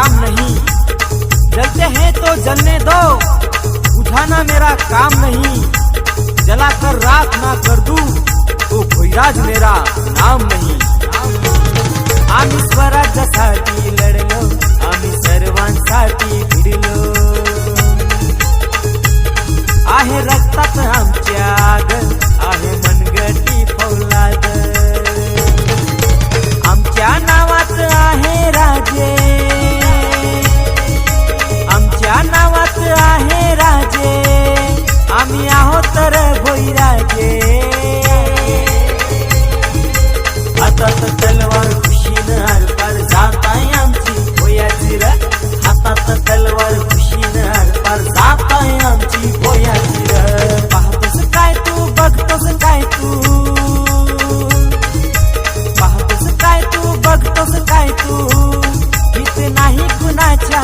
काम नहीं, जलते हैं तो जलने दो, बुझाना मेरा काम नहीं। जलाकर राख ना कर दूं तो भोईराज मेरा नाम नहीं। आम्ही स्वराज्यासाठी लढलो, आम्ही सर्वांसाठी भिडलो, आहे रक्तात आमच्या आग, आहे मनगटी फौलाद। आमच्या नावात आहे राजे, आमच्या नावात आहे राजे, आम्ही आहोत तर भोईराजे। हातात तलवार खुशीनं आरपार जात आहे आमची भोयाची र, हातात तलवार खुशीनं आरपार जात आहे आमची भोयाची र। पाहतोस काय तू, बघतोस काय तू, पाहतोस काय तू, बघतोस काय तू, इथे नाही कुणाच्या